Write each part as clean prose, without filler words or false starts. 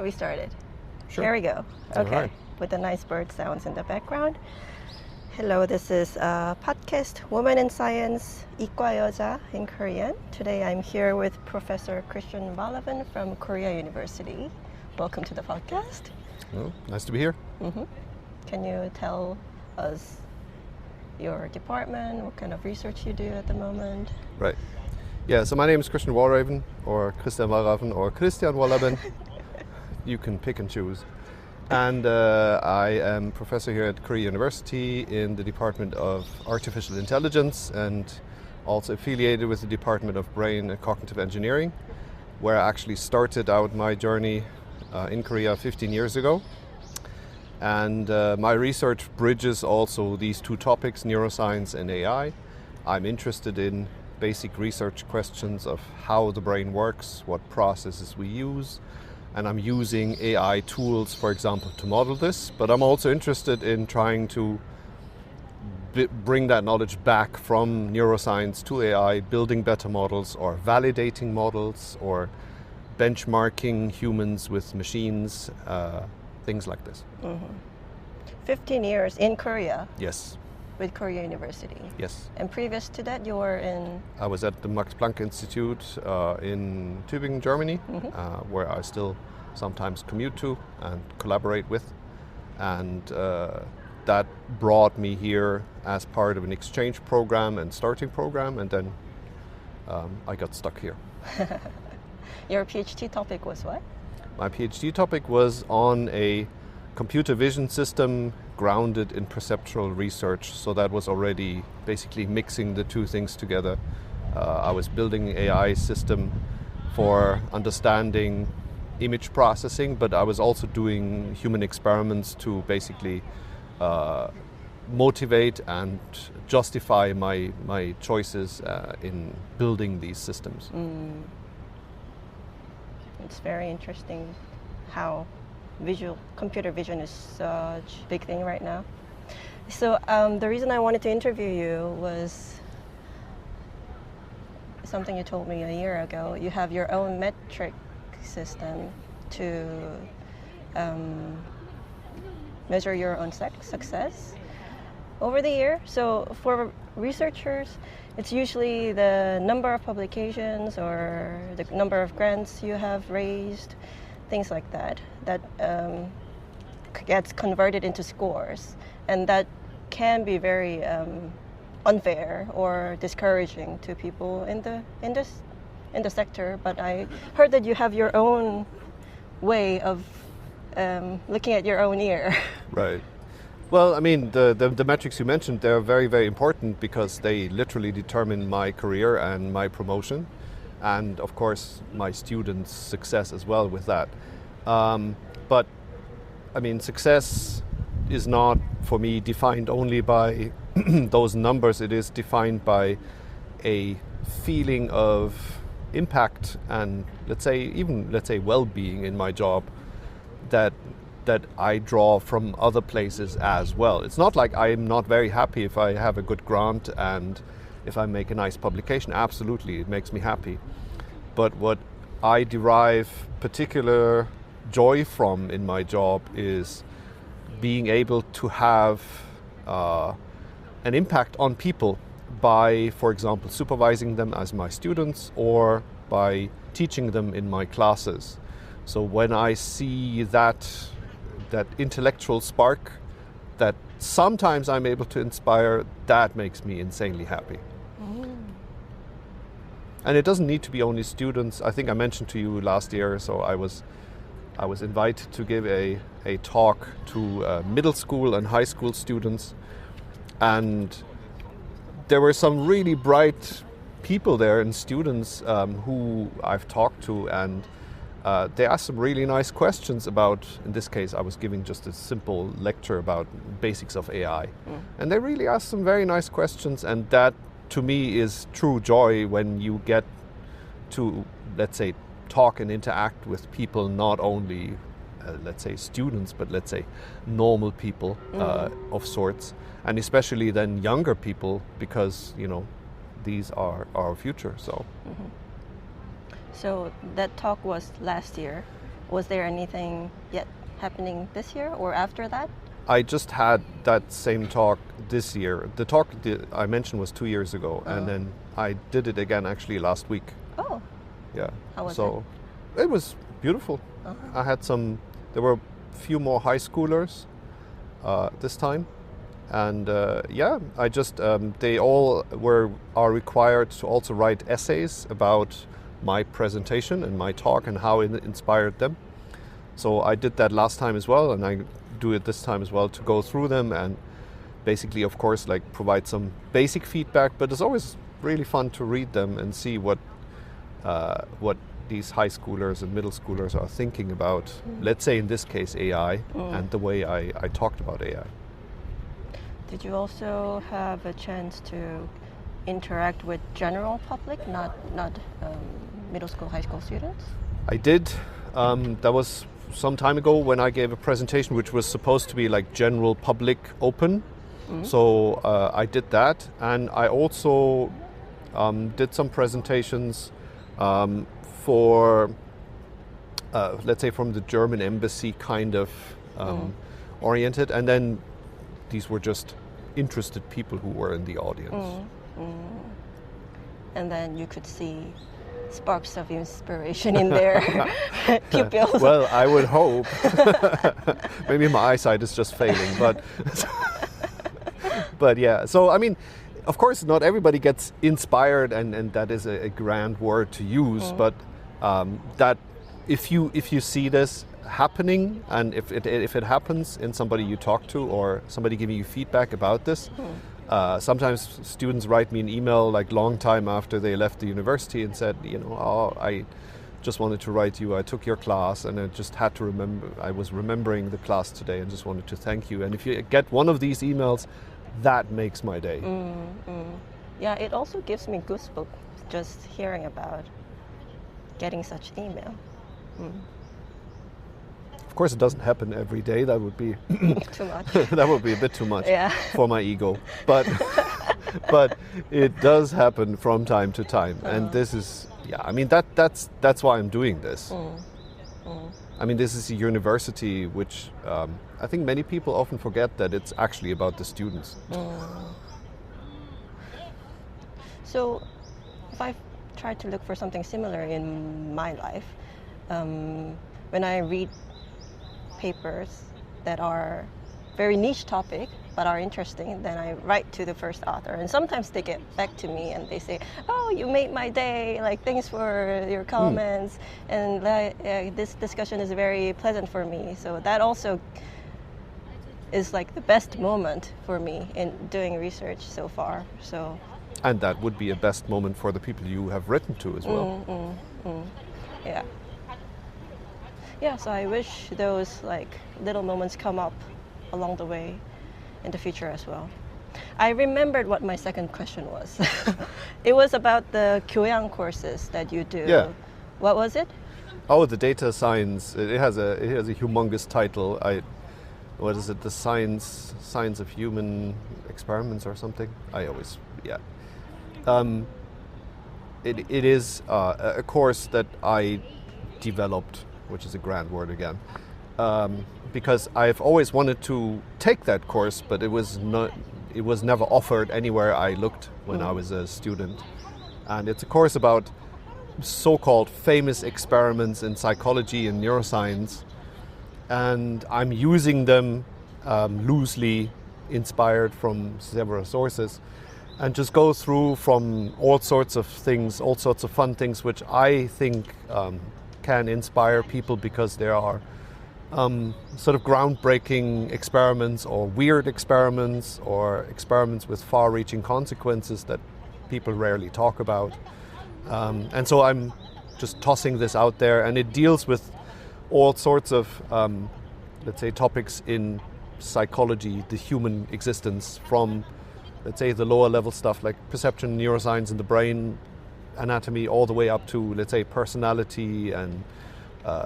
we started? Sure. Here we go. Okay. All right. With the nice bird sounds in the background. Hello, this is podcast Women in Science, 이과 여자 in Korean. Today I'm here with Professor Christian from Korea University. Welcome to the podcast. Well, nice to be here. Mm-hmm. Can you tell us your department, what kind of research you do at the moment? Right. Yeah, so my name is Christian Walraven, or Christian Walraven, or Christian Walraven. You can pick and choose. And I am professor here at Korea University in the Department of Artificial Intelligence and also affiliated with the Department of Brain and Cognitive Engineering, where I actually started out my journey in Korea 15 years ago. And my research bridges also these two topics, neuroscience and AI. I'm interested in basic research questions of how the brain works, what processes we use, and I'm using AI tools, for example, to model this, but I'm also interested in trying to bring that knowledge back from neuroscience to AI, building better models or validating models or benchmarking humans with machines, things like this. Mm-hmm. 15 years in Korea. Yes. With Korea University. Yes. And previous to that, you were in? I was at the Max Planck Institute in Tübingen, Germany, where I still sometimes commute to and collaborate with. And that brought me here as part of an exchange program and starting program, and then I got stuck here. Your PhD topic was what? My PhD topic was on a computer vision system grounded in perceptual research, so that was already basically mixing the two things together. I was building an AI system for understanding image processing, but I was also doing human experiments to basically motivate and justify my choices in building these systems. It's very interesting how computer vision is such a big thing right now. So the reason I wanted to interview you was something you told me a year ago. You have your own metric system to measure your own success over the year. So for researchers, it's usually the number of publications or the number of grants you have raised, things like that gets converted into scores, and that can be very unfair or discouraging to people in the sector. But I heard that you have your own way of looking at your own ear. Right. Well, I mean, the metrics you mentioned, they're very, very important because they literally determine my career and my promotion, and of course my students' success as well with that. But I mean, success is not for me defined only by those numbers. It is defined by a feeling of impact and let's say well-being in my job that I draw from other places as well. It's not like I'm not very happy if I have a good grant and if I make a nice publication. Absolutely, it makes me happy. But what I derive particular joy from in my job is being able to have an impact on people by, for example, supervising them as my students or by teaching them in my classes. So when I see that intellectual spark that sometimes I'm able to inspire, that makes me insanely happy. And it doesn't need to be only students. I think I mentioned to you last year, so I was invited to give a talk to middle school and high school students, and there were some really bright people there and students who I've talked to, and they asked some really nice questions about, in this case I was giving just a simple lecture about basics of AI, and they really asked some very nice questions, and that to me is true joy when you get to, let's say, talk and interact with people, not only let's say students, but let's say normal people of sorts, and especially then younger people, because these are our future. So So that talk was last year. Was there anything yet happening this year or after that? I just had that same talk this year. The talk I mentioned was 2 years ago, and then I did it again actually last week. Oh. Yeah. How was it? It was beautiful. I had there were a few more high schoolers this time. And I just, they all are required to also write essays about my presentation and my talk and how it inspired them. So I did that last time as well, and I do it this time as well, to go through them and basically, of course, like provide some basic feedback. But it's always really fun to read them and see what these high schoolers and middle schoolers are thinking about, let's say in this case AI, and the way I talked about AI. Did you also have a chance to interact with general public, not middle school, high school students? I did. That was some time ago when I gave a presentation which was supposed to be like general public open. So I did that, and I also did some presentations for, let's say, from the German embassy kind of oriented, and then these were just interested people who were in the audience. And then you could see sparks of inspiration in their pupils. Well, I would hope. Maybe my eyesight is just failing, but yeah. So I mean, of course, not everybody gets inspired, and that is a grand word to use. But that if you see this happening, and if it happens in somebody you talk to or somebody giving you feedback about this, sometimes students write me an email like long time after they left the university and said, I just wanted to write you. I took your class and I just had to remember. I was remembering the class today and just wanted to thank you. And if you get one of these emails, that makes my day. Yeah, it also gives me goosebumps just hearing about getting such email. Of course, it doesn't happen every day. That would be too much. That would be a bit too much for my ego. But it does happen from time to time, and this is I mean that's why I'm doing this. I mean, this is a university which I think many people often forget that it's actually about the students. So, if I try to look for something similar in my life, when I read papers that are very niche topic but are interesting, then I write to the first author, and sometimes they get back to me and they say, "Oh, you made my day, like thanks for your comments, and this discussion is very pleasant for me." So that also is like the best moment for me in doing research so far. So, and that would be a best moment for the people you have written to as well. Yeah, so I wish those like little moments come up along the way in the future as well. I remembered what my second question was. It was about the 교양 courses that you do. Yeah. What was it? Oh, the data science. It has a humongous title. What is it? The science of human experiments or something. It is a course that I developed, which is a grand word again, because I've always wanted to take that course, but it was never offered anywhere I looked when I was a student. And it's a course about so-called famous experiments in psychology and neuroscience, and I'm using them loosely, inspired from several sources, and just go through from all sorts of things, all sorts of fun things, which I think can inspire people because there are sort of groundbreaking experiments or weird experiments or experiments with far-reaching consequences that people rarely talk about. And so I'm just tossing this out there, and it deals with all sorts of, let's say, topics in psychology, the human existence, from, let's say, the lower level stuff like perception, neuroscience in the brain, anatomy, all the way up to, let's say, personality and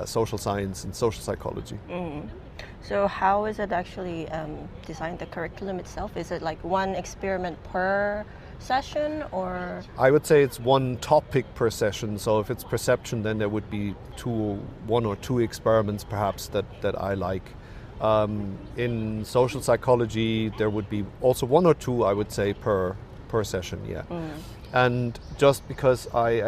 social science and social psychology. So how is it actually designed, the curriculum itself? Is it like one experiment per session, or? I would say it's one topic per session. So if it's perception, then there would be one or two experiments perhaps that I like. In social psychology, there would be also one or two, I would say, per session, yeah. And just because I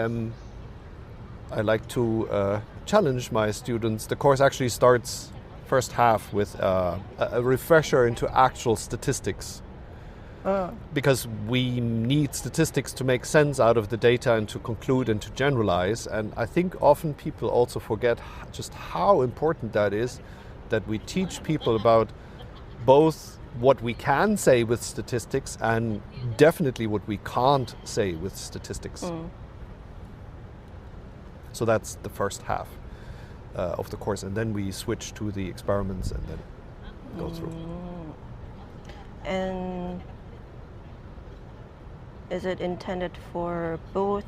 like to challenge my students, the course actually starts first half with a refresher into actual statistics. Because we need statistics to make sense out of the data and to conclude and to generalize. And I think often people also forget just how important that is, that we teach people about both what we can say with statistics and definitely what we can't say with statistics. So that's the first half of the course, and then we switch to the experiments and then go through. And is it intended for both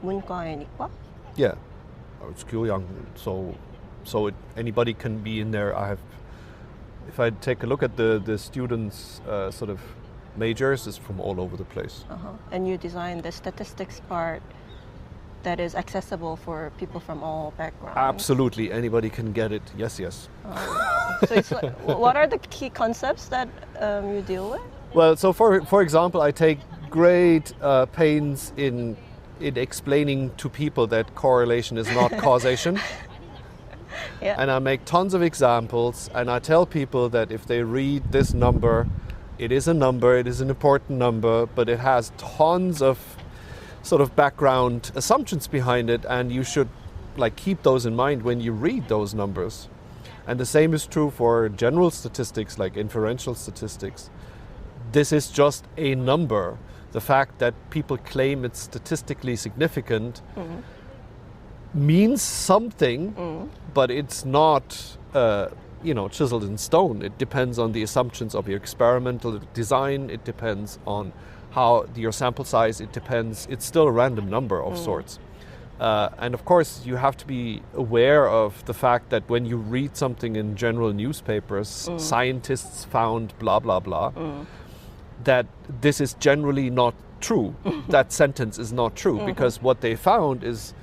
문과 and 이과? Yeah, it's 교양, so anybody can be in there. If I take a look at the students' sort of majors, it's from all over the place. And you design the statistics part that is accessible for people from all backgrounds. Absolutely, anybody can get it. Yes. So it's like, what are the key concepts that you deal with? Well, so for example, I take great pains in explaining to people that correlation is not causation. Yeah. And I make tons of examples, and I tell people that if they read this number, it is a number, it is an important number, but it has tons of sort of background assumptions behind it, and you should keep those in mind when you read those numbers. And the same is true for general statistics, like inferential statistics. This is just a number. The fact that people claim it's statistically significant means something, but it's not chiseled in stone. It depends on the assumptions of your experimental design. It depends on how your sample size. It depends. It's still a random number of sorts. And of course, you have to be aware of the fact that when you read something in general newspapers, scientists found blah, blah, blah, that this is generally not true. That sentence is not true, because what they found is,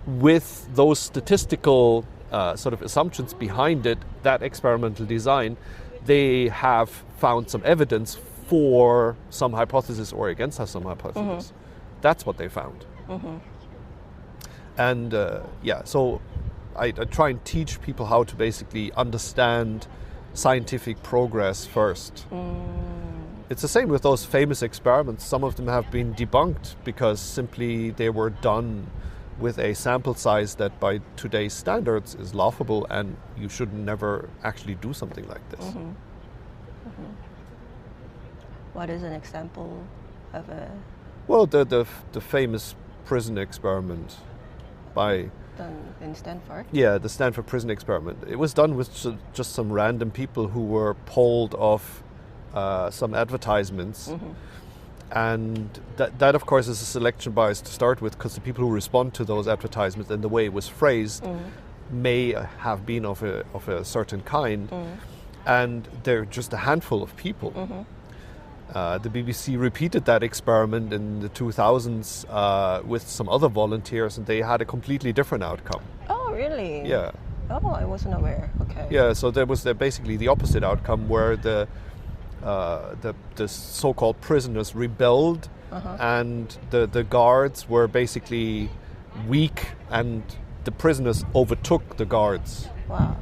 with those statistical sort of assumptions behind it, that experimental design, they have found some evidence for some hypothesis or against some hypothesis. That's what they found. And so I try and teach people how to basically understand scientific progress first. It's the same with those famous experiments. Some of them have been debunked because simply they were done with a sample size that by today's standards is laughable, and you should never actually do something like this. What is an example of a... Well, the famous prison experiment by... Done in Stanford? Yeah, the Stanford prison experiment. It was done with just some random people who were polled off some advertisements. And that of course is a selection bias to start with, because the people who respond to those advertisements and the way it was phrased may have been of a certain kind, and they're just a handful of people. The BBC repeated that experiment in the 2000s with some other volunteers, and they had a completely different outcome. Oh, really? Yeah. Oh, I wasn't aware. Okay. Yeah, so there was basically the opposite outcome, where the so-called prisoners rebelled, and the guards were basically weak, and the prisoners overtook the guards. Wow.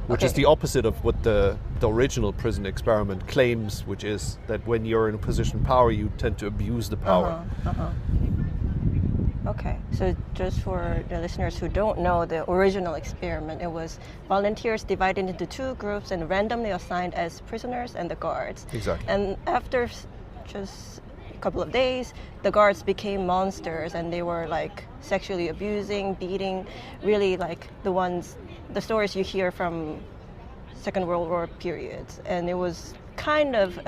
Which is the opposite of what the original prison experiment claims, which is that when you're in a position of power, you tend to abuse the power. Okay, so just for the listeners who don't know the original experiment, it was volunteers divided into two groups and randomly assigned as prisoners and the guards. Exactly. And after just a couple of days, the guards became monsters, and they were sexually abusing, beating, really the stories you hear from Second World War periods. And it was kind of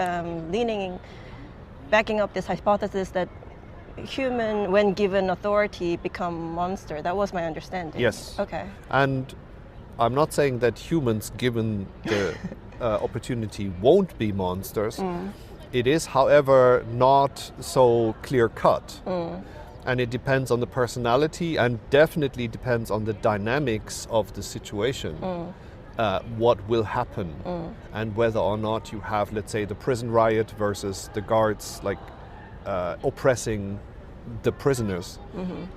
backing up this hypothesis that human, when given authority, become monster. That was my understanding. Yes. Okay. And I'm not saying that humans, given the opportunity, won't be monsters. It is, however, not so clear-cut. And it depends on the personality and definitely depends on the dynamics of the situation. What will happen and whether or not you have, let's say, the prison riot versus the guards oppressing the prisoners.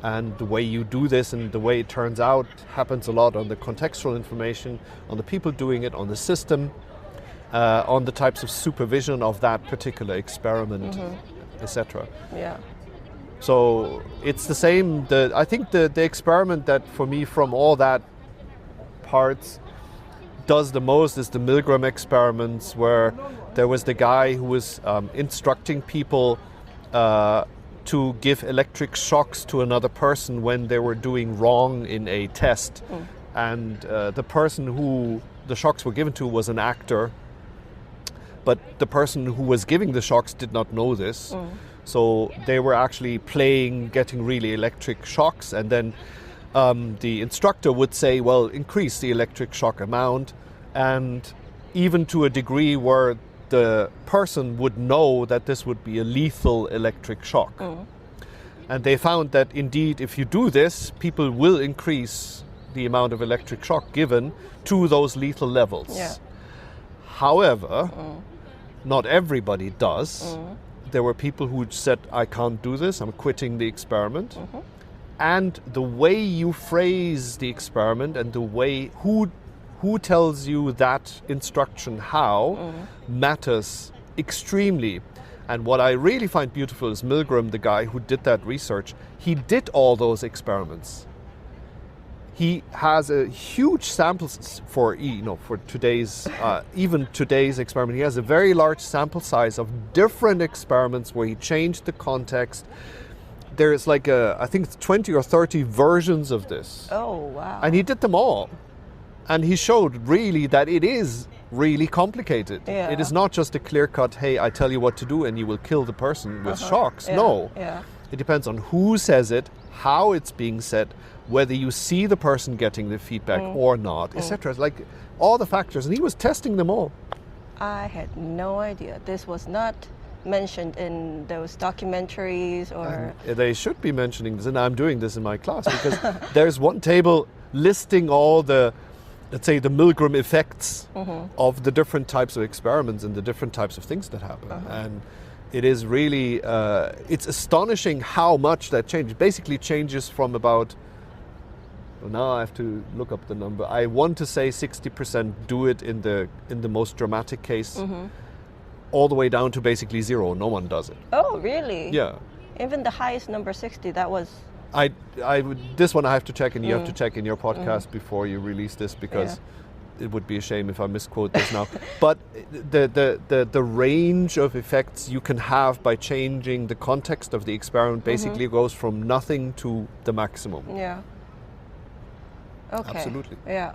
And the way you do this and the way it turns out happens a lot on the contextual information, on the people doing it, on the system, on the types of supervision of that particular experiment, etc. Yeah. So it's the same. I think the experiment that for me from all that parts does the most is the Milgram experiments, where there was the guy who was instructing people to give electric shocks to another person when they were doing wrong in a test. And the person who the shocks were given to was an actor, but the person who was giving the shocks did not know this. So they were actually getting really electric shocks, and then the instructor would say, well, increase the electric shock amount, and even to a degree where the person would know that this would be a lethal electric shock. And they found that indeed, if you do this, people will increase the amount of electric shock given to those lethal levels. Yeah. However, not everybody does. There were people who said, I can't do this, I'm quitting the experiment. And the way you phrase the experiment and the way who tells you that instruction how matters extremely. And what I really find beautiful is Milgram, the guy who did that research, he did all those experiments. He has a huge sample for today's, even today's experiment. He has a very large sample size of different experiments where he changed the context. There's like I think it's 20 or 30 versions of this. Oh, wow. And he did them all. And he showed really that it is really complicated. Yeah. It is not just a clear-cut, hey, I tell you what to do and you will kill the person with shocks. Yeah. No. Yeah. It depends on who says it, how it's being said, whether you see the person getting the feedback or not, etc. Like all the factors. And he was testing them all. I had no idea. This was not mentioned in those documentaries or... They should be mentioning this, and I'm doing this in my class, because there's one table listing all the, let's say, the Milgram effects of the different types of experiments and the different types of things that happen. And it is really, it's astonishing how much that changes. Basically changes from about, now I have to look up the number. I want to say 60% do it in the most dramatic case, all the way down to basically zero. No one does it. Oh, really? Yeah. Even the highest number 60, that was... This one I have to check, and you have to check in your podcast before you release this, because it would be a shame if I misquote this now. But the range of effects you can have by changing the context of the experiment basically goes from nothing to the maximum. Yeah. Okay. Absolutely. Yeah.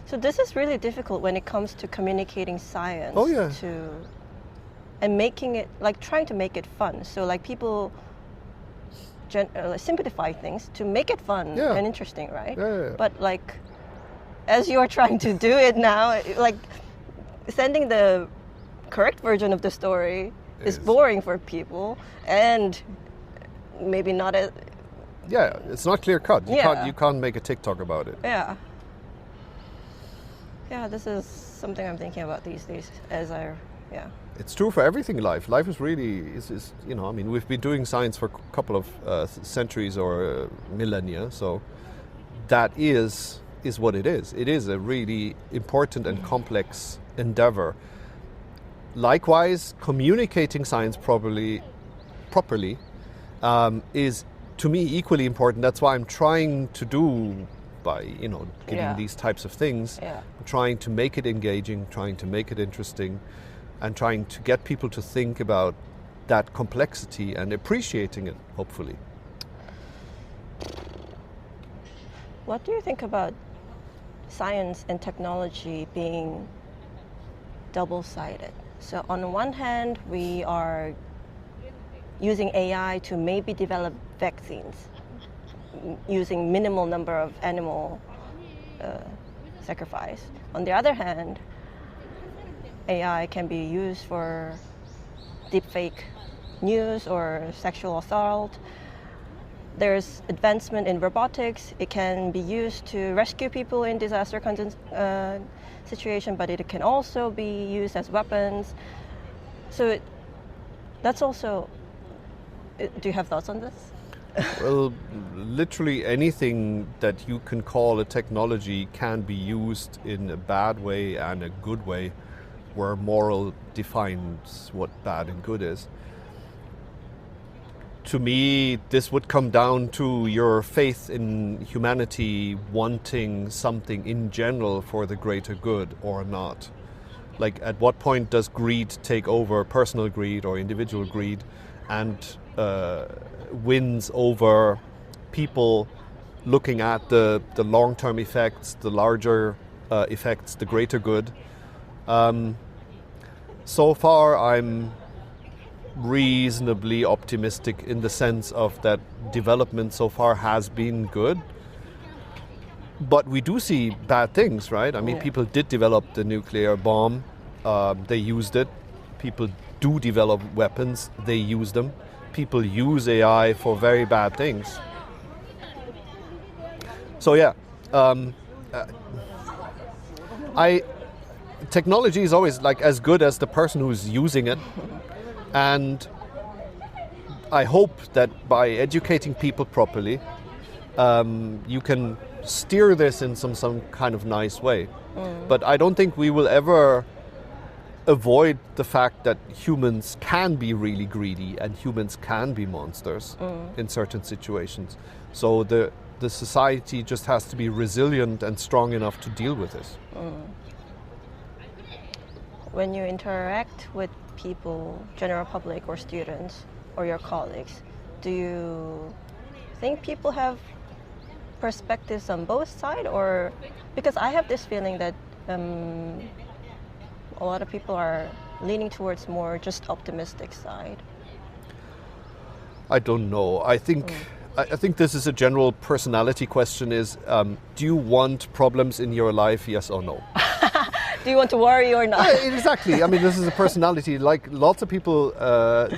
So this is really difficult when it comes to communicating science. Oh, yeah. And making it, like trying to make it fun. So like people simplify things to make it fun and interesting, right? Yeah. But like, as you're trying to do it now, like sending the correct version of the story is boring for people, and maybe not as... Yeah, it's not clear cut. You can't make a TikTok about it. Yeah. Yeah, this is something I'm thinking about these days It's true for everything in life. Life is really, I mean, we've been doing science for a couple of centuries or millennia, so that is what it is. It is a really important and complex endeavor. Likewise, communicating science properly is, to me, equally important. That's why I'm trying to do, by giving these types of things, trying to make it engaging, trying to make it interesting, and trying to get people to think about that complexity and appreciating it, hopefully. What do you think about science and technology being double-sided? So on one hand, we are using AI to maybe develop vaccines using minimal number of animal sacrifice. On the other hand, AI can be used for deepfake news or sexual assault. There's advancement in robotics. It can be used to rescue people in disaster situation, but it can also be used as weapons. So that's also. Do you have thoughts on this? Well, literally anything that you can call a technology can be used in a bad way and a good way, where moral defines what bad and good is. To me, this would come down to your faith in humanity wanting something in general for the greater good or not. Like, at what point does greed take over, personal greed or individual greed, and wins over people looking at the long-term effects, the larger effects, the greater good. So far, I'm reasonably optimistic in the sense of that development so far has been good. But we do see bad things, right? I mean, people did develop the nuclear bomb. They used it. People do develop weapons. They use them. People use AI for very bad things. So yeah, technology is always like as good as the person who's using it. And I hope that by educating people properly, you can steer this in some kind of nice way. But I don't think we will ever avoid the fact that humans can be really greedy and humans can be monsters in certain situations. So the society just has to be resilient and strong enough to deal with this. When you interact with people, general public or students or your colleagues, do you think people have perspectives on both sides? Or because I have this feeling that a lot of people are leaning towards more just optimistic side. I don't know. I think this is a general personality question. Is do you want problems in your life? Yes or no? Do you want to worry or not? Exactly. I mean, this is a personality. Like lots of people,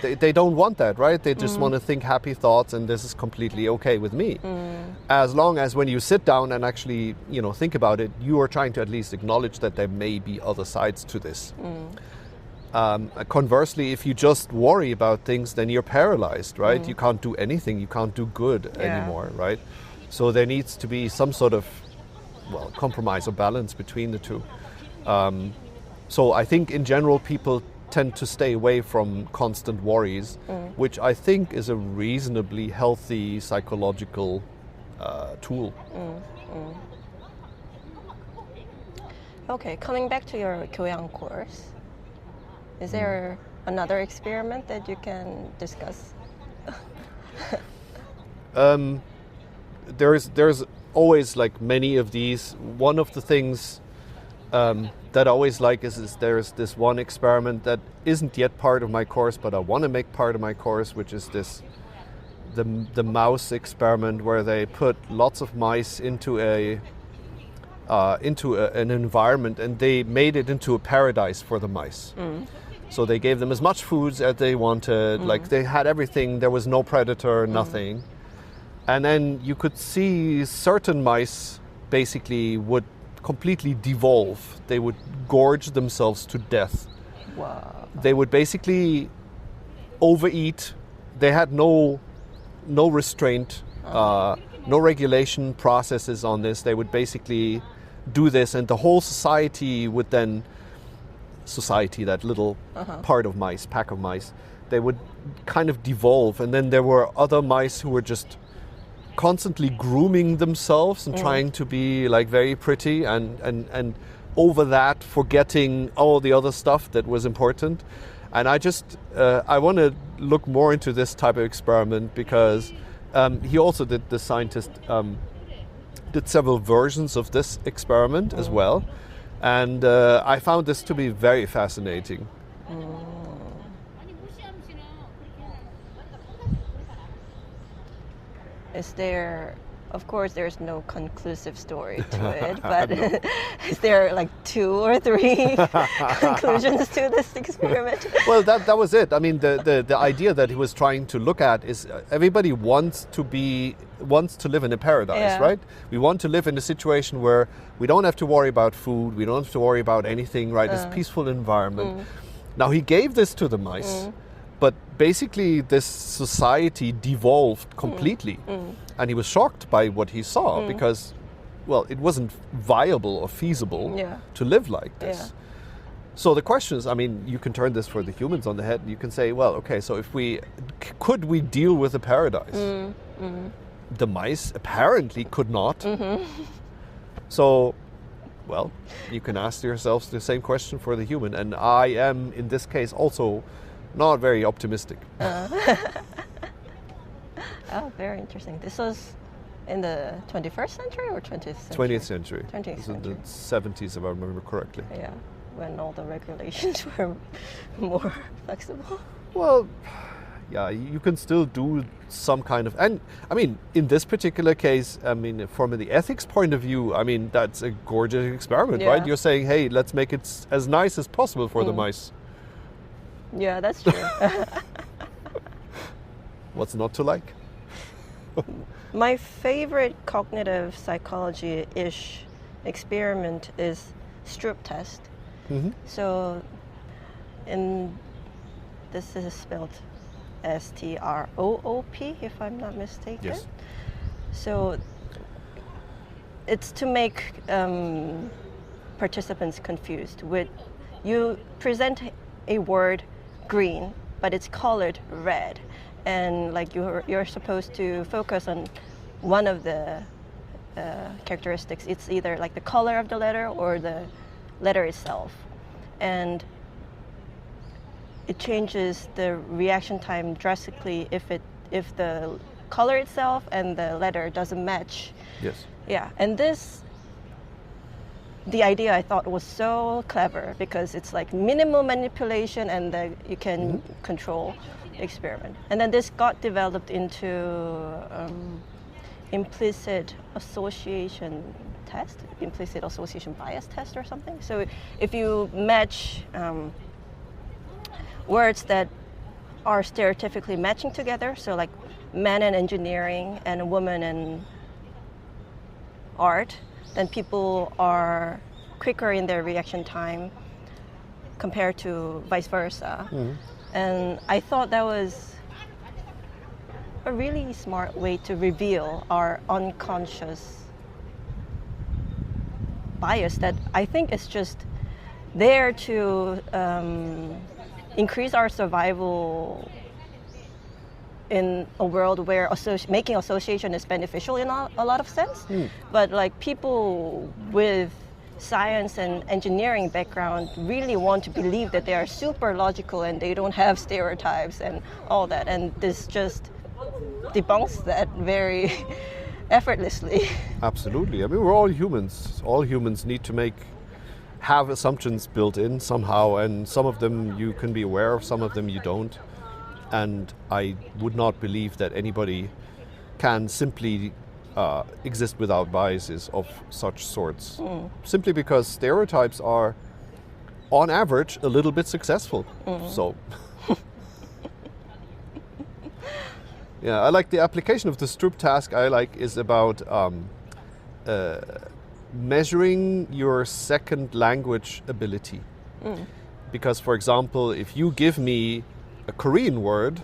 they don't want that, right? They just want to think happy thoughts, and this is completely okay with me. As long as when you sit down and actually, think about it, you are trying to at least acknowledge that there may be other sides to this. Conversely, if you just worry about things, then you're paralyzed, right? You can't do anything. You can't do good anymore, right? So there needs to be some sort of, compromise or balance between the two. So I think in general people tend to stay away from constant worries, which I think is a reasonably healthy psychological tool. Okay, coming back to your 교양 course, is there another experiment that you can discuss? There's always like many of these. One of the things that I always like is there's this one experiment that isn't yet part of my course, but I want to make part of my course, which is the mouse experiment, where they put lots of mice into an environment, and they made it into a paradise for the mice. So they gave them as much food as they wanted, like they had everything, there was no predator, nothing. And then you could see certain mice basically would completely devolve. They would gorge themselves to death. Wow. They would basically overeat. They had no restraint, no regulation processes on this. They would basically do this, and the whole society would then, that little part of mice, pack of mice, they would kind of devolve. And then there were other mice who were just constantly grooming themselves and trying to be like very pretty, and over that forgetting all the other stuff that was important. And I want to look more into this type of experiment, because the scientist did several versions of this experiment as well, and I found this to be very fascinating. Is there of course, there's no conclusive story to it, but is there like 2 or 3 conclusions to this experiment? Well, that was it. I mean, the idea that he was trying to look at is everybody wants to live in a paradise, Yeah. right? We want to live in a situation where we don't have to worry about food, we don't have to worry about anything, right? It's a peaceful environment. Now, he gave this to the mice, but basically this society devolved completely. And he was shocked by what he saw because, well, it wasn't viable or feasible to live like this. Yeah. So the question is, I mean, you can turn this for the humans on the head. You can say, well, okay, so could we deal with a paradise? The mice apparently could not. So, well, you can ask yourselves the same question for the human. And I am, in this case, also not very optimistic. Oh, very interesting. This was in the 21st century or 20th century? 20th century. 20th This is in century. the 70s, if I remember correctly. Yeah, when all the regulations were more flexible. Well, yeah, you can still do some kind of, and I mean, in this particular case, I mean, from the ethics point of view, I mean, that's a gorgeous experiment, Yeah. right? You're saying, hey, let's make it as nice as possible for the mice. Yeah, that's true. What's not to like? My favorite cognitive psychology-ish experiment is Stroop test. So, this is spelled STROOP, if I'm not mistaken. Yes. So, it's to make participants confused. You present a word green, but it's colored red, and like you're supposed to focus on one of the characteristics. It's either like the color of the letter or the letter itself, and it changes the reaction time drastically if the color itself and the letter doesn't match. Yes. Yeah, and the idea I thought was so clever because it's like minimal manipulation and you can control the experiment. And then this got developed into implicit association test, implicit association bias test or something. So if you match words that are stereotypically matching together, so like man and engineering and a woman and art, then people are quicker in their reaction time compared to vice versa. And I thought that was a really smart way to reveal our unconscious bias that I think is just there to increase our survival in a world where making association is beneficial in a lot of sense. But like people with science and engineering background really want to believe that they are super logical and they don't have stereotypes and all that. And this just debunks that very effortlessly. Absolutely. I mean, we're all humans. All humans need to have assumptions built in somehow, and some of them you can be aware of, some of them you don't. And I would not believe that anybody can simply exist without biases of such sorts. Simply because stereotypes are, on average, a little bit successful. So, yeah, I like the application of the Stroop task. Is about measuring your second language ability. Because, for example, if you give me a Korean word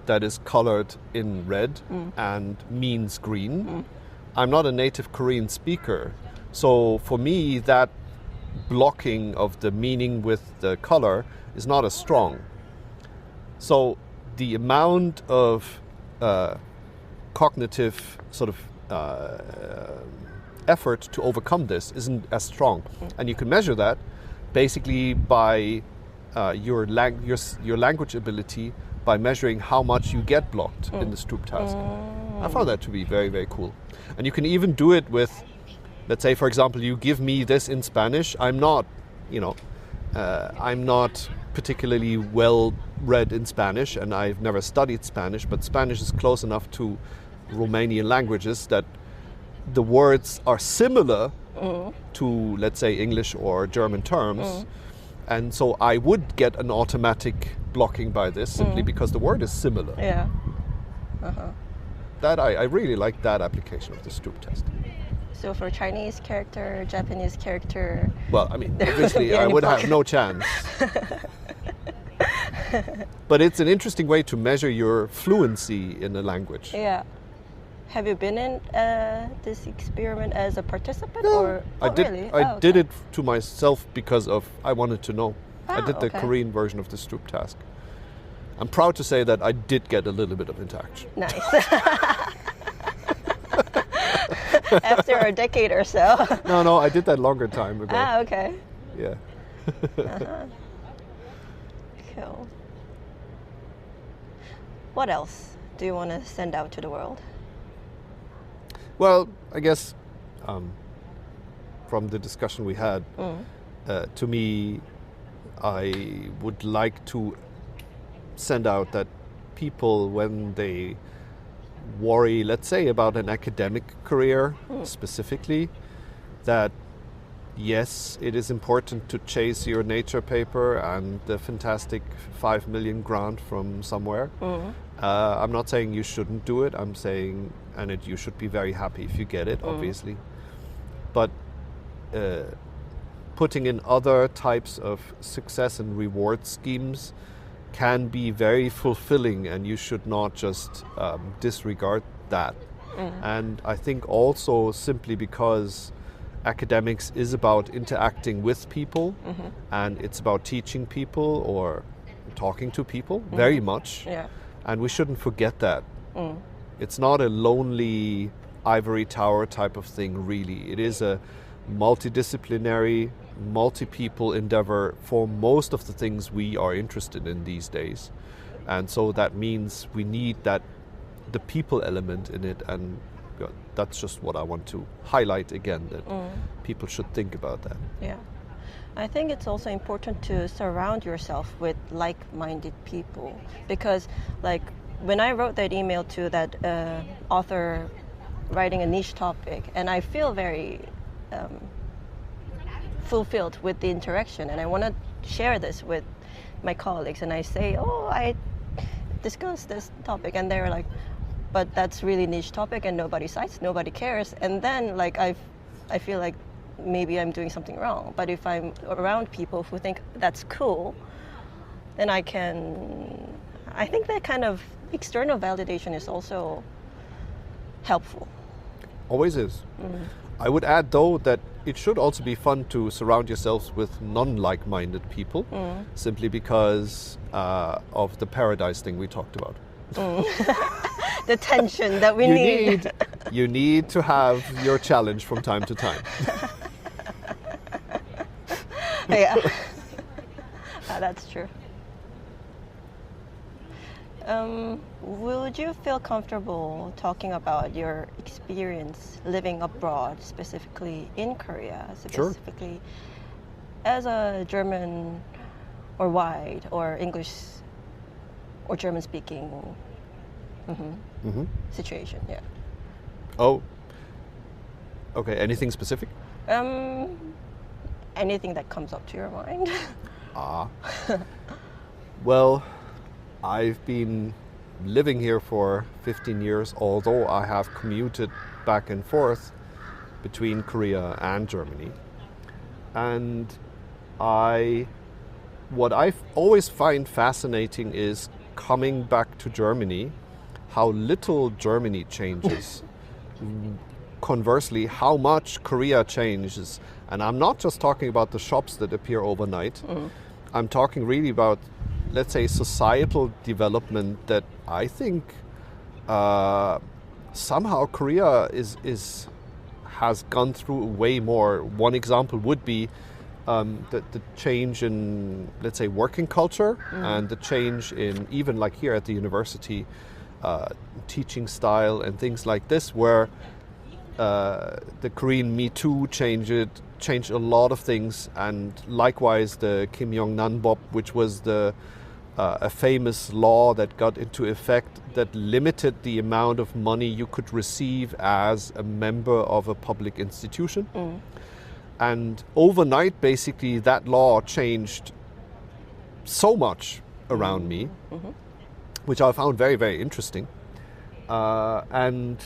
that is colored in red and means green, I'm not a native Korean speaker. So for me, that blocking of the meaning with the color is not as strong. So the amount of cognitive sort of effort to overcome this isn't as strong. And you can measure that basically by your language ability by measuring how much you get blocked in the Stroop task. I found that to be very, very cool. And you can even do it with, let's say, for example, you give me this in Spanish. I'm not particularly well read in Spanish, and I've never studied Spanish, but Spanish is close enough to Romanian languages that the words are similar to, let's say, English or German terms. And so I would get an automatic blocking by this simply because the word is similar. Yeah. That I really like that application of the Stroop test. So for Chinese character, Japanese character... Well, I mean, obviously I would have no chance. But it's an interesting way to measure your fluency in a language. Yeah. Have you been in this experiment as a participant? No, or I did. Really? I did it to myself because of I wanted to know. I did the okay. Korean version of the Stroop task. I'm proud to say that I did get a little bit of interaction. Nice. After a decade or so. No, I did that longer time ago. Okay. Yeah. Cool. What else do you want to send out to the world? Well, I guess from the discussion we had, to me, I would like to send out that people, when they worry, let's say, about an academic career specifically, that yes, it is important to chase your Nature paper and the fantastic 5 million grant from somewhere. I'm not saying you shouldn't do it. I'm saying, you should be very happy if you get it, obviously. But putting in other types of success and reward schemes can be very fulfilling, and you should not just disregard that. And I think also simply because academics is about interacting with people, and it's about teaching people or talking to people very much. Yeah. And we shouldn't forget that. It's not a lonely ivory tower type of thing, really. It is a multidisciplinary, multi-people endeavor for most of the things we are interested in these days. And so that means we need the people element in it, and that's just what I want to highlight again, that people should think about that. Yeah. I think it's also important to surround yourself with like-minded people, because like when I wrote that email to that author writing a niche topic, and I feel very fulfilled with the interaction, and I want to share this with my colleagues, and I say, I discussed this topic, and they're like, but that's really niche topic and nobody cites, nobody cares. And then like I feel like maybe I'm doing something wrong. But if I'm around people who think that's cool, then I think that kind of external validation is also helpful. Always is. I would add though that it should also be fun to surround yourselves with non-like-minded people, simply because of the paradise thing we talked about. The tension that we need. You need to have your challenge from time to time. Yeah, that's true. Would you feel comfortable talking about your experience living abroad, specifically in Korea, specifically as a German or white or English or German speaking situation? Yeah. Oh, okay. Anything specific? Anything that comes up to your mind. Well, I've been living here for 15 years, although I have commuted back and forth between Korea and Germany. And what I always find fascinating is coming back to Germany, how little Germany changes. Conversely, how much Korea changes. And I'm not just talking about the shops that appear overnight. I'm talking really about, let's say, societal development that I think somehow Korea has gone through way more. One example would be the change in, let's say, working culture, and the change in, even like here at the university, teaching style and things like this, where the Korean Me Too changed a lot of things, and likewise the Kim Jong-nam Bop, which was the a famous law that got into effect that limited the amount of money you could receive as a member of a public institution. And overnight, basically, that law changed so much around me, which I found very, very interesting. And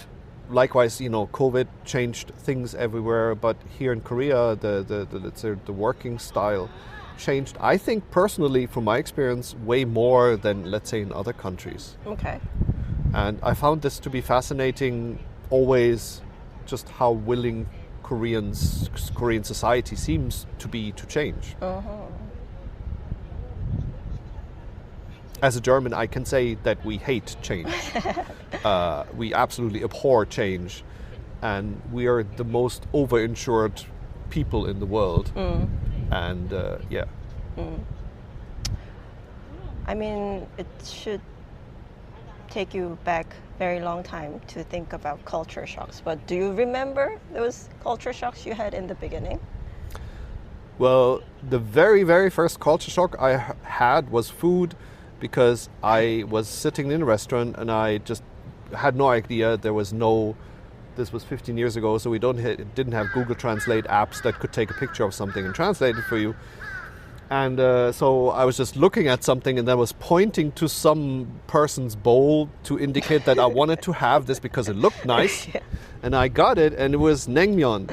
likewise, COVID changed things everywhere, but here in Korea, let's say the working style changed, I think personally, from my experience, way more than, let's say, in other countries. Okay. And I found this to be fascinating always, just how willing Korean society seems to be to change. As a German, I can say that we hate change. We absolutely abhor change, and we are the most overinsured people in the world. And I mean, it should take you back very long time to think about culture shocks. But do you remember those culture shocks you had in the beginning? Well, the very, very first culture shock I had was food, because I was sitting in a restaurant and I just had no idea this was 15 years ago, so we didn't have Google Translate apps that could take a picture of something and translate it for you. And so I was just looking at something and then was pointing to some person's bowl to indicate that I wanted to have this because it looked nice. And I got it, and it was naengmyeon,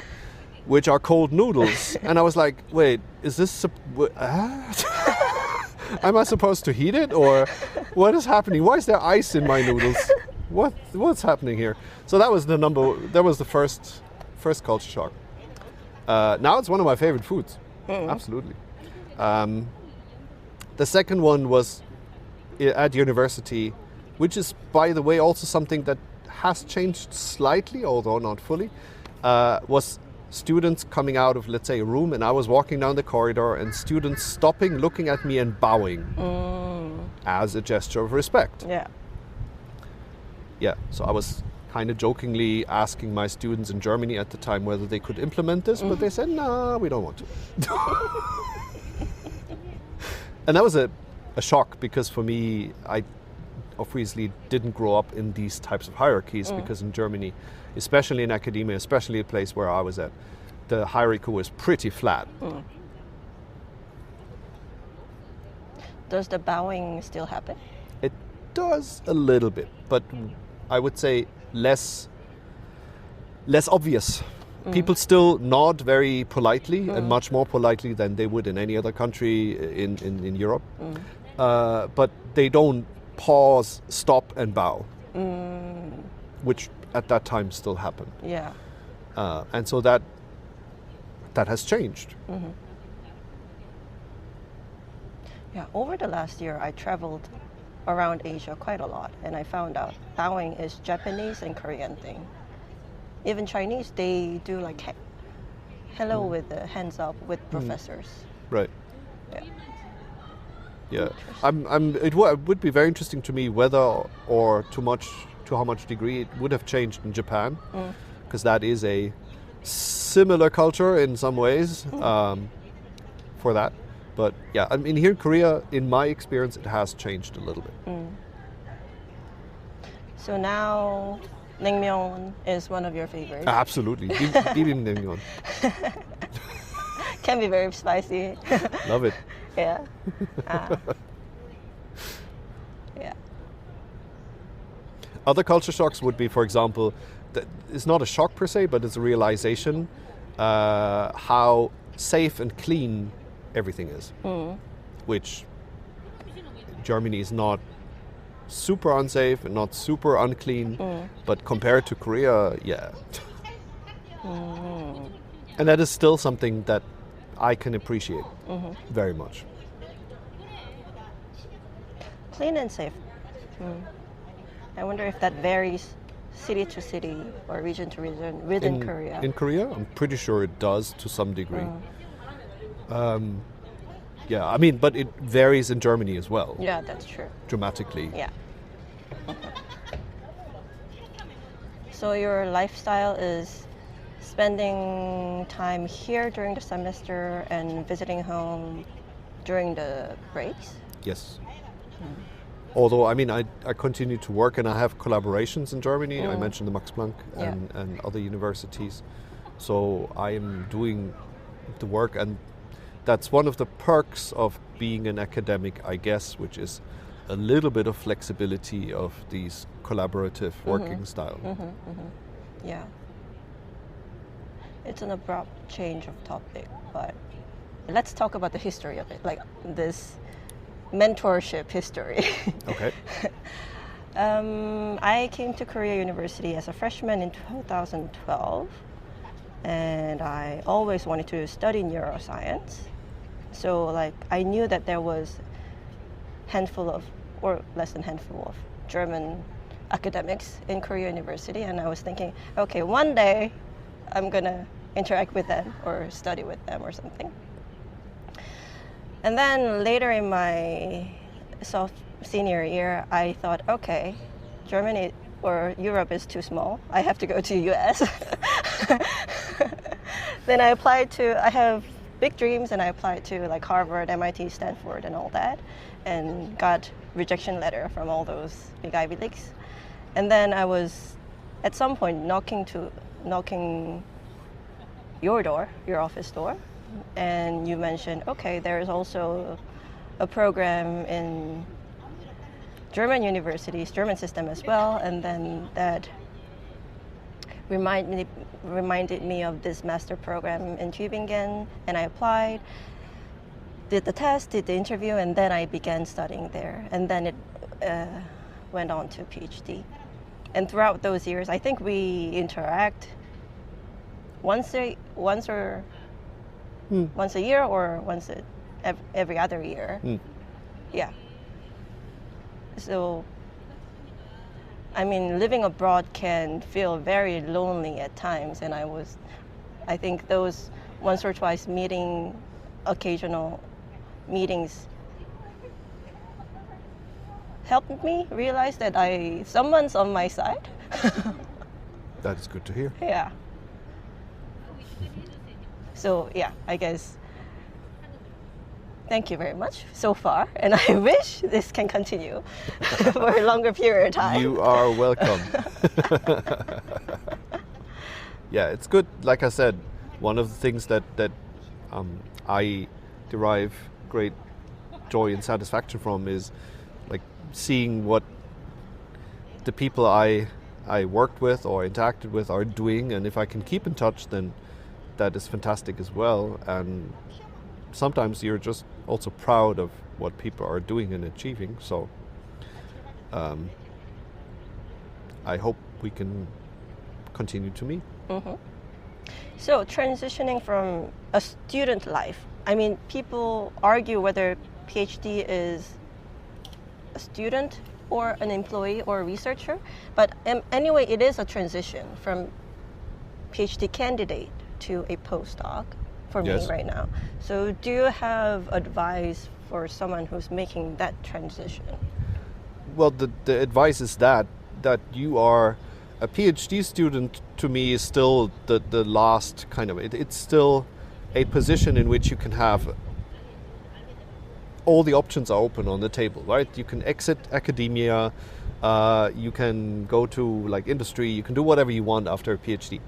which are cold noodles. And I was like, wait, is this... Am I supposed to heat it, or what is happening? Why is there ice in my noodles? What's happening here? So that was the first culture shock. Now it's one of my favorite foods. Absolutely. The second one was at university, which is, by the way, also something that has changed slightly, although not fully, was students coming out of, let's say, a room, and I was walking down the corridor, and students stopping, looking at me and bowing as a gesture of respect. Yeah, so I was kind of jokingly asking my students in Germany at the time whether they could implement this, but they said, no, we don't want to. And that was a shock, because for me, I obviously didn't grow up in these types of hierarchies, because in Germany, especially in academia, especially a place where I was at, the hierarchy was pretty flat. Does the bowing still happen? It does a little bit, but I would say less obvious. People still nod very politely, and much more politely than they would in any other country in Europe. But they don't pause, stop, and bow, which at that time still happened. And so that has changed. Yeah, over the last year, I traveled around Asia quite a lot, and I found out bowing is Japanese and Korean thing. Even Chinese, they do like hello with the hands up with professors. Right. Yeah. It would be very interesting to me whether or to how much degree it would have changed in Japan, because that is a similar culture in some ways for that. But yeah, I mean, here in Korea, in my experience, it has changed a little bit. So now naengmyeon is one of your favorites. Absolutely. Naengmyeon. Can be very spicy. Love it. Yeah. Other culture shocks would be, for example, it's not a shock per se, but it's a realization how safe and clean everything is, which Germany is not super unsafe and not super unclean, but compared to Korea, yeah. And that is still something that I can appreciate very much. Clean and safe. I wonder if that varies city to city or region to region within Korea. In Korea, I'm pretty sure it does to some degree. Yeah, I mean, but it varies in Germany as well. Yeah, that's true. Dramatically. Yeah. So your lifestyle is spending time here during the semester and visiting home during the breaks? Yes. Although, I mean, I continue to work and I have collaborations in Germany. I mentioned the Max Planck and other universities. So I am doing the work, and that's one of the perks of being an academic, I guess, which is a little bit of flexibility of these collaborative working style. Yeah. It's an abrupt change of topic, but let's talk about the history of it, like this mentorship history. Okay. I came to Korea University as a freshman in 2012, and I always wanted to study neuroscience. So like I knew that there was handful of, or less than handful of, German academics in Korea University, and I was thinking, okay, one day I'm gonna interact with them or study with them or something. And then later in my senior year, I thought, okay, Germany or Europe is too small. I have to go to US. Then I have big dreams, and I applied to like Harvard, MIT, Stanford, and all that, and got rejection letter from all those big Ivy Leagues. And then I was at some point knocking your door, your office door, and you mentioned, okay, there is also a program in German universities, German system as well, and then that reminded me of this master program in Tübingen, and I applied, did the test, did the interview, and then I began studying there, and then it went on to PhD. And throughout those years, I think we interact once a year or every other year. Yeah. So, I mean, living abroad can feel very lonely at times, and I think those once or twice occasional meetings helped me realize that someone's on my side. That is good to hear. Yeah. So yeah, I guess thank you very much so far, and I wish this can continue for a longer period of time. You are welcome. Yeah, it's good. Like I said, one of the things that I derive great joy and satisfaction from is like seeing what the people I worked with or interacted with are doing, and if I can keep in touch, then that is fantastic as well. And sometimes you're just also proud of what people are doing and achieving. So I hope we can continue to meet. So transitioning from a student life, I mean, people argue whether PhD is a student or an employee or a researcher, but anyway, it is a transition from PhD candidate to a postdoc for me right now. So do you have advice for someone who's making that transition? Well, the advice is that you are a PhD student. To me, is still the last kind of it's still a position in which you can have all the options are open on the table, right? You can exit academia, you can go to like industry, you can do whatever you want after a PhD.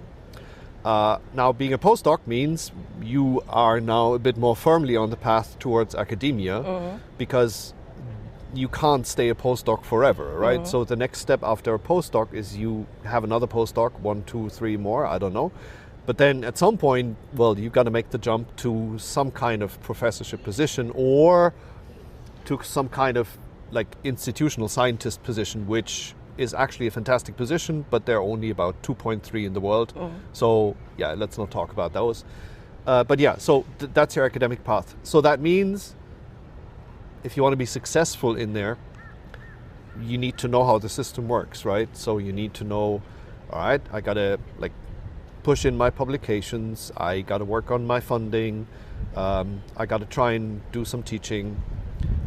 Now, being a postdoc means you are now a bit more firmly on the path towards academia, because you can't stay a postdoc forever, right? So the next step after a postdoc is you have another postdoc, 1, 2, 3 more, I don't know. But then at some point, well, you've got to make the jump to some kind of professorship position or to some kind of like institutional scientist position, which is actually a fantastic position, but there are only about 2.3 in the world. So yeah, let's not talk about those. But yeah, so that's your academic path. So that means if you want to be successful in there, you need to know how the system works, right? So you need to know, all right, I got to like push in my publications, I got to work on my funding, I got to try and do some teaching,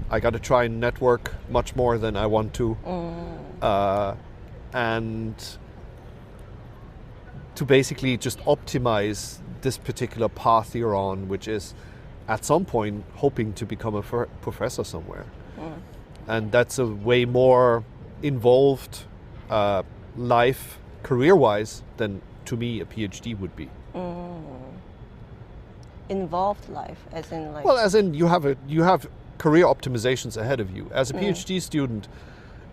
I got to try and network much more than I want to, and to basically just optimize this particular path you're on, which is at some point hoping to become a professor somewhere. and that's a way more involved life career-wise than, to me, a PhD would be. Involved life, as in like... Well, as in you have career optimizations ahead of you. As a PhD student,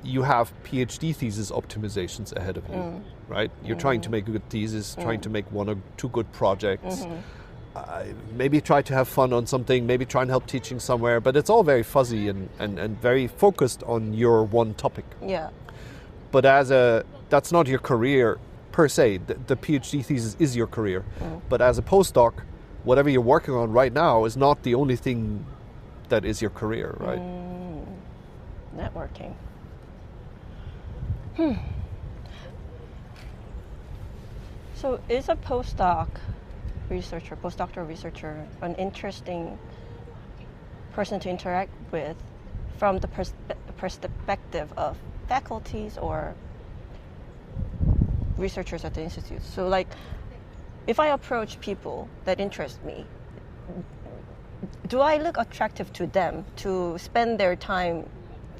you have PhD thesis optimizations ahead of you, right? You're trying to make a good thesis, trying to make 1 or 2 good projects, maybe try to have fun on something, maybe try and help teaching somewhere, but it's all very fuzzy and very focused on your one topic. Yeah. But that's not your career per se. The PhD thesis is your career. But as a postdoc, whatever you're working on right now is not the only thing that is your career, right? Networking. So is a postdoctoral researcher, an interesting person to interact with from the perspective of faculties or researchers at the institute? So like, if I approach people that interest me, do I look attractive to them to spend their time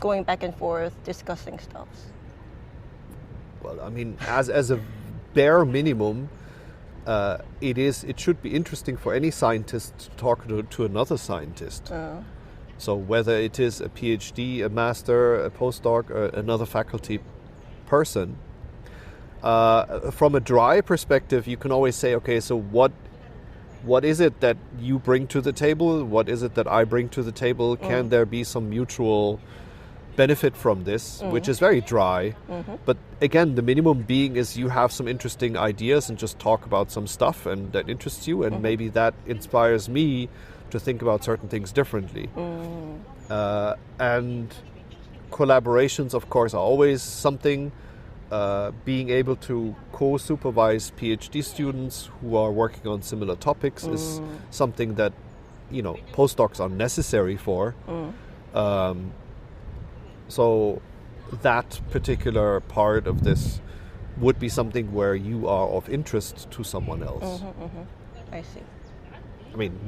going back and forth discussing stuff? Well, I mean, as a bare minimum, it should be interesting for any scientist to talk to another scientist. So whether it is a PhD, a master, a postdoc, or another faculty person, from a dry perspective, you can always say, okay, so what is it that you bring to the table? What is it that I bring to the table? Can there be some mutual benefit from this, which is very dry. But again, the minimum being is you have some interesting ideas and just talk about some stuff and that interests you, and maybe that inspires me to think about certain things differently. And collaborations, of course, are always something. Being able to co-supervise PhD students who are working on similar topics is something that, postdocs are necessary for. So that particular part of this would be something where you are of interest to someone else. I see. I mean,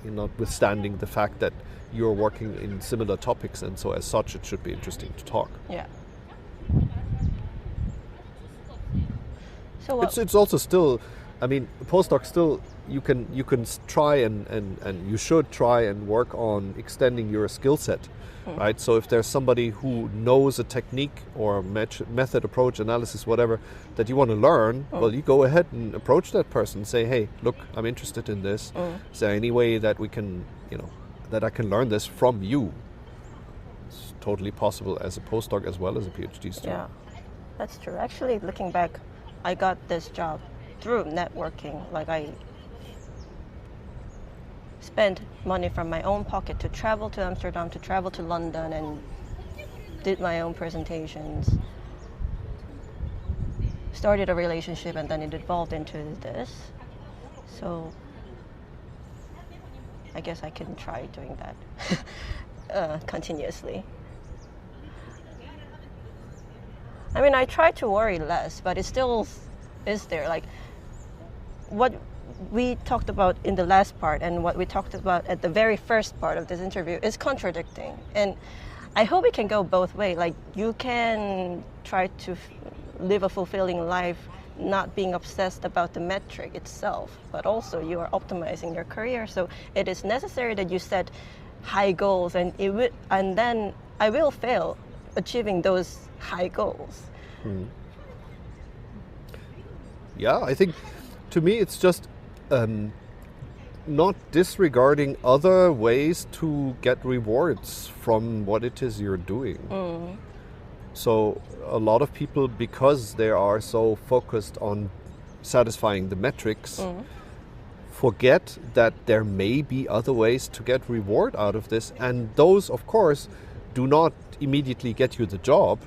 notwithstanding the fact that you're working in similar topics, and so as such it should be interesting to talk. Yeah. So it's also still, I mean, postdoc still, you can try and you should try and work on extending your skill set, right? So if there's somebody who knows a technique or method, approach, analysis, whatever, that you want to learn, well, you go ahead and approach that person, say, hey, look, I'm interested in this. Is there any way that we can, that I can learn this from you? It's totally possible as a postdoc as well as a PhD student. Yeah, that's true. Actually, looking back, I got this job through networking. Like, I spent money from my own pocket to travel to Amsterdam, to travel to London, and did my own presentations. Started a relationship, and then it evolved into this. So I guess I can try doing that continuously. I mean, I try to worry less, but it still is there. Like, what we talked about in the last part and what we talked about at the very first part of this interview is contradicting. And I hope it can go both ways. Like, you can try to live a fulfilling life, not being obsessed about the metric itself, but also you are optimizing your career. So it is necessary that you set high goals, and then I will fail achieving those high goals. Yeah, I think to me it's just not disregarding other ways to get rewards from what it is you're doing. So a lot of people, because they are so focused on satisfying the metrics, forget that there may be other ways to get reward out of this, and those, of course, do not immediately get you the job,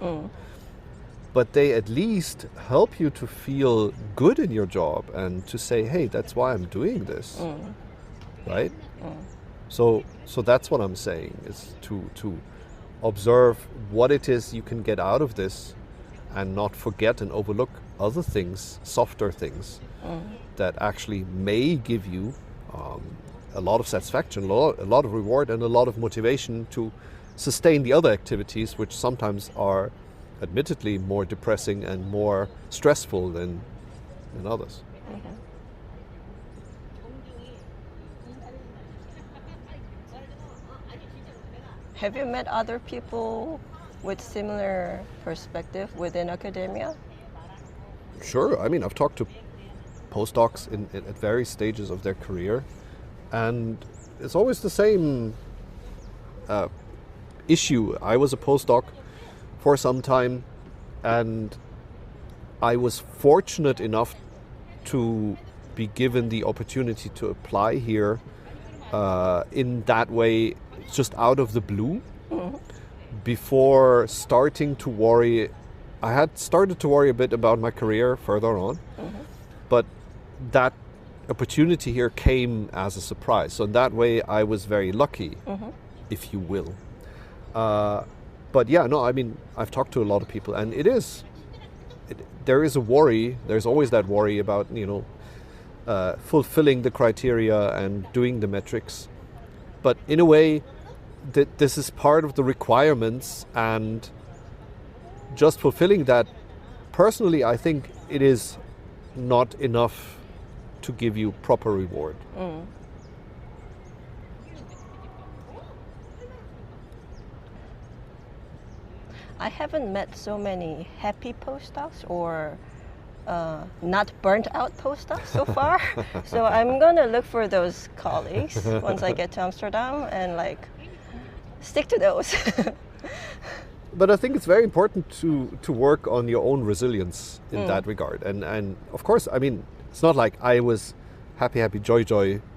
but they at least help you to feel good in your job and to say, hey, that's why I'm doing this, right? So that's what I'm saying, is to observe what it is you can get out of this and not forget and overlook other things, softer things, that actually may give you a lot of satisfaction, a lot of reward, and a lot of motivation to sustain the other activities, which sometimes are admittedly more depressing and more stressful than others. Mhm. Have you met other people with similar perspective within academia? Sure. I mean, I've talked to postdocs at various stages of their career, and it's always the same issue. I was a postdoc for some time, and I was fortunate enough to be given the opportunity to apply here in that way, just out of the blue. Mm-hmm. Before starting to worry, I had started to worry a bit about my career further on, mm-hmm. but that opportunity here came as a surprise. So in that way, I was very lucky, mm-hmm. if you will. But yeah, no, I mean, I've talked to a lot of people, and there is a worry. There's always that worry about, fulfilling the criteria and doing the metrics. But in a way, this is part of the requirements, and just fulfilling that, personally, I think it is not enough to give you proper reward. Mm. I haven't met so many happy postdocs or not burnt out postdocs so far. So I'm gonna look for those colleagues once I get to Amsterdam and stick to those. But I think it's very important to work on your own resilience in that regard. And of course, I mean, it's not like I was happy, joy,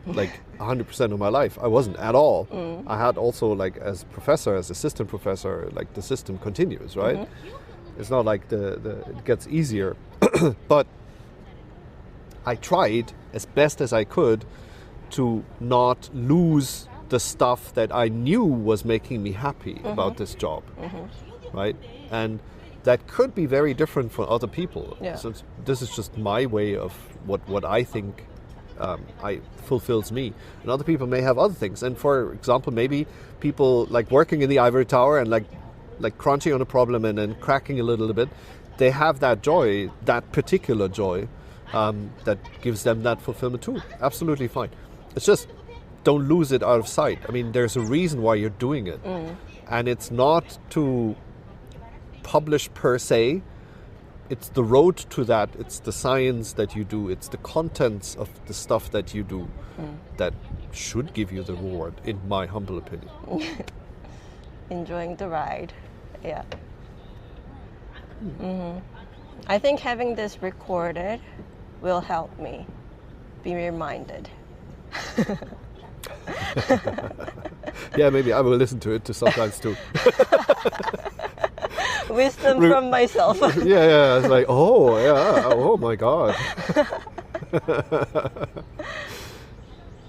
100% of my life. I wasn't at all. Mm. I had also, as professor, as assistant professor, the system continues, right? Mm-hmm. It's not like it gets easier. But I tried as best as I could to not lose the stuff that I knew was making me happy mm-hmm. about this job, mm-hmm. right? And that could be very different for other people. Yeah. So this is just my way of what I think fulfills me. And other people may have other things. And for example, maybe people working in the ivory tower and crunching on a problem and then cracking a little bit, they have that joy, that particular joy, that gives them that fulfillment too. Absolutely fine. It's just, don't lose it out of sight. I mean, there's a reason why you're doing it. Mm. And it's not to publish per se. It's the road to that. It's the science that you do. It's the contents of the stuff that you do that should give you the reward, in my humble opinion. Enjoying the ride. Yeah. Mm-hmm. I think having this recorded will help me be reminded. Yeah, maybe I will listen to it sometimes too. Wisdom from myself. Yeah, it's oh my God.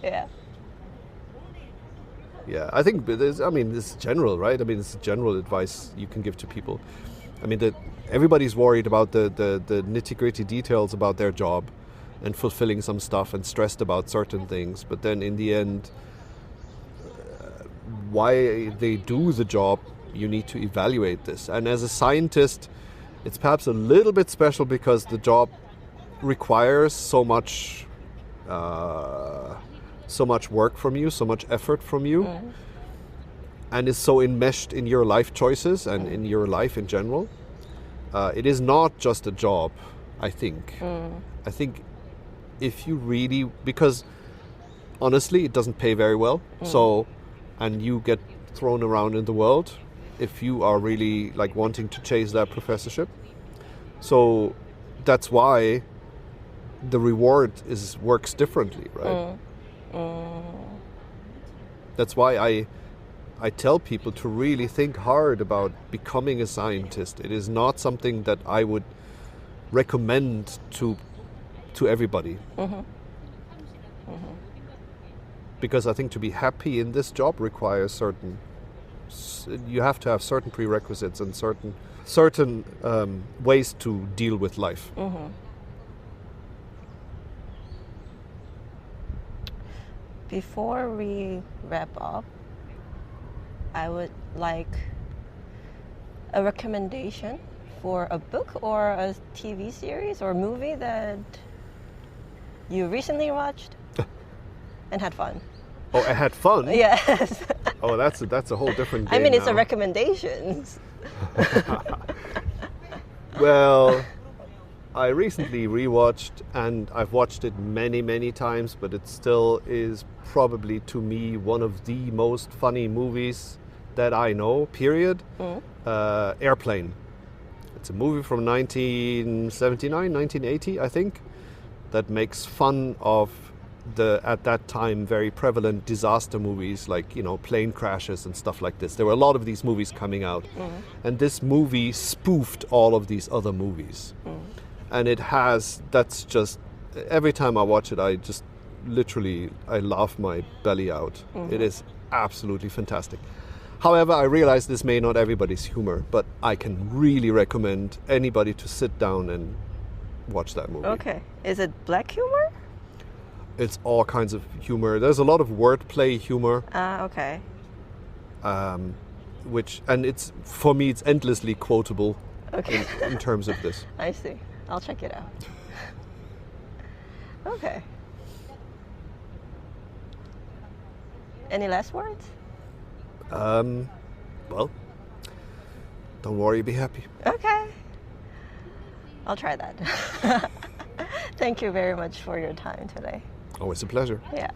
Yeah. Yeah, I think this is general, right? I mean, it's general advice you can give to people. I mean, that everybody's worried about the nitty-gritty details about their job and fulfilling some stuff and stressed about certain things. But then in the end, why they do the job, you need to evaluate this. And as a scientist, it's perhaps a little bit special because the job requires so much work from you, so much effort from you, and is so enmeshed in your life choices and in your life in general. It is not just a job, I think. I think if you really, because honestly, it doesn't pay very well. So, and you get thrown around in the world if you are really wanting to chase that professorship. So that's why the reward works differently, right? That's why I tell people to really think hard about becoming a scientist. It is not something that I would recommend to everybody. Because I think to be happy in this job requires you have to have certain prerequisites and certain ways to deal with life. Before we wrap up, I would like a recommendation for a book or a TV series or movie that you recently watched and had fun. Oh, I had fun? Yes. Oh, that's a whole different game I mean, it's now. a recommendations. Well, I recently rewatched, and I've watched it many, many times, but it still is probably, to me, one of the most funny movies that I know, period. Airplane. It's a movie from 1979, 1980, I think, that makes fun of the, at that time, very prevalent disaster movies like, you know, plane crashes and stuff like this. There were a lot of these movies coming out. And this movie spoofed all of these other movies. And it has, that's just, every time I watch it, I just literally, I laugh my belly out. It is absolutely fantastic. However, I realize this may not everybody's humor, but I can really recommend anybody to sit down and watch that movie. Okay. Is it black humor? It's all kinds of humor. There's a lot of wordplay humor. Okay. Which, and it's, for me, it's endlessly quotable Okay. in terms of this. I see. I'll check it out. Okay. Any last words? Well, don't worry, be happy. Okay. I'll try that. Thank you very much for your time today. Always a pleasure. Yeah.